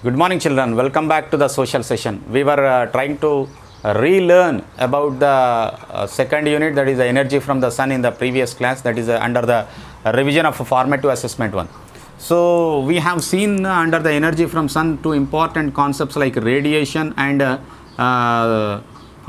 Good morning, children. Welcome back to the social session. We were trying to relearn about the second unit, that is the energy from the sun, in the previous class, that is under the revision of formative assessment 1. So we have seen under the energy from sun two important concepts like radiation and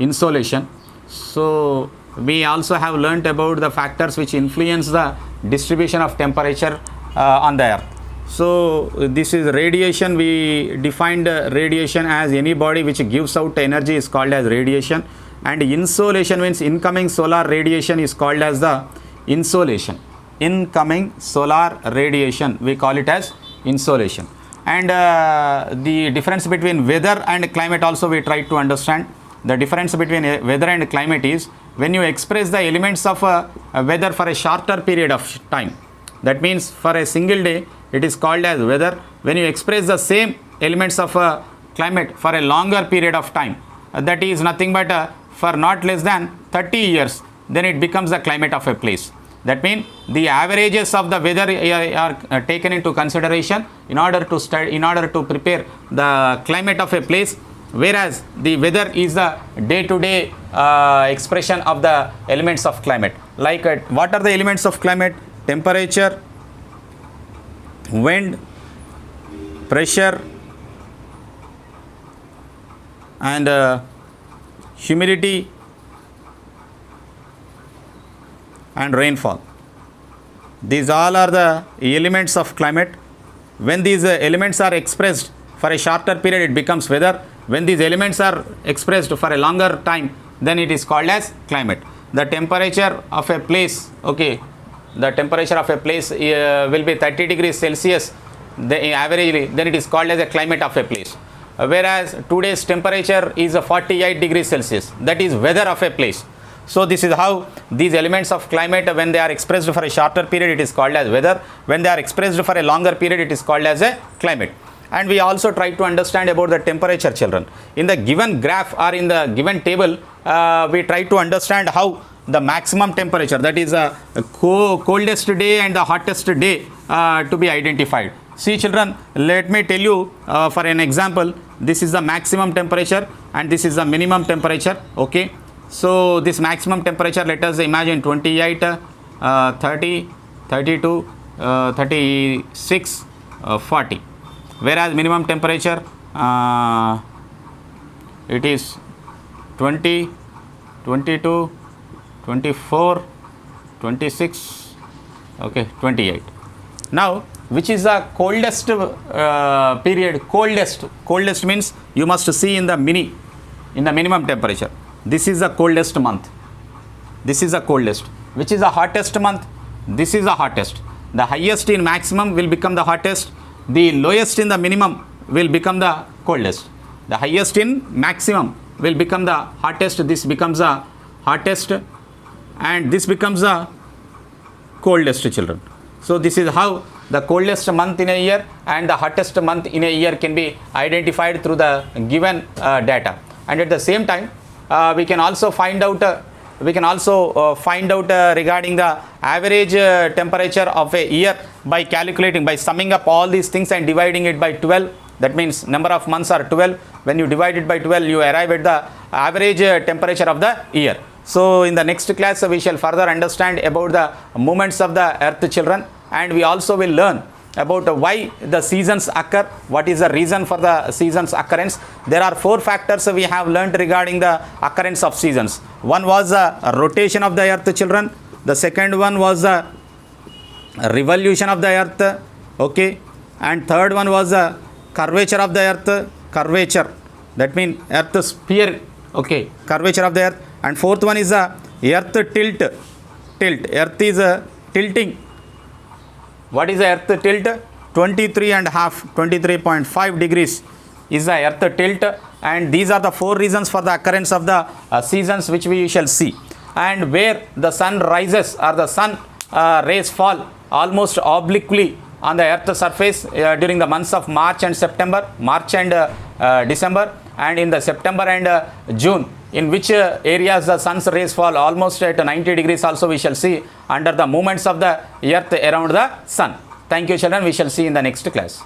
insolation. So we also have learnt about the factors which influence the distribution of temperature on the earth. So this is radiation. We defined radiation as any body which gives out energy is called as radiation, and insolation means incoming solar radiation is called as the insolation. Incoming solar radiation, we call it as insolation. And the difference between weather and climate also we try to understand. The difference between weather and climate is when you express the elements of weather for a shorter period of time. That means for a single day it is called as weather. When you express the same elements of climate for a longer period of time, that is nothing but for not less than 30 years, then it becomes the climate of a place. That means the averages of the weather are taken into consideration in order to prepare the climate of a place, whereas the weather is the day-to-day expression of the elements of climate. Like what are the elements of climate? Temperature, wind, pressure, and humidity and rainfall. These all are the elements of climate. When these elements are expressed for a shorter period, it becomes weather. When these elements are expressed for a longer time, then it is called as climate. The temperature of a place, the temperature of a place will be 30 degrees Celsius averagely, then it is called as a climate of a place. Whereas today's temperature is 48 degrees Celsius, that is weather of a place. So this is how these elements of climate, when they are expressed for a shorter period, it is called as weather. When they are expressed for a longer period, it is called as a climate. And we also try to understand about the temperature, children. In the given graph or in the given table, we try to understand how the maximum temperature, that is a coldest day and the hottest day to be identified. See, children, let me tell you for an example. This is the maximum temperature and this is the minimum temperature. So this maximum temperature, let us imagine 28, 30, 32, 36, 40. Whereas minimum temperature, it is 20, 22, 24, 26, 28. Now, which is the coldest period? Coldest means you must see in the minimum temperature. This is the coldest month. This is the coldest. Which is the hottest month? This is the hottest. The highest in maximum will become the hottest. The lowest in the minimum will become the coldest. The highest in maximum will become the hottest. This becomes the hottest, and this becomes the coldest, children. So this is how the coldest month in a year and the hottest month in a year can be identified through the given data. And at the same time, we can also find out regarding the average temperature of a year by summing up all these things and dividing it by 12. That means number of months are 12. When you divide it by 12, you arrive at the average temperature of the year. So in the next class, we shall further understand about the movements of the earth, children, and we also will learn about why the seasons occur, what is the reason for the seasons occurrence. There are 4 factors we have learned regarding the occurrence of seasons. One was the rotation of the earth, children. The second one was the revolution of the earth, and third one was the curvature of the earth, curvature, that means earth sphere, curvature of the earth. And fourth one is the earth tilt. Earth is tilting. What is the earth tilt? 23.5 degrees is the earth tilt, and these are the 4 reasons for the occurrence of the seasons which we shall see. And where the sun rises or the sun rays fall almost obliquely on the earth's surface during the months of March and December, and in the September and June, in which areas the sun's rays fall almost at 90 degrees also we shall see under the movements of the earth around the sun. Thank you, children. We shall see in the next class.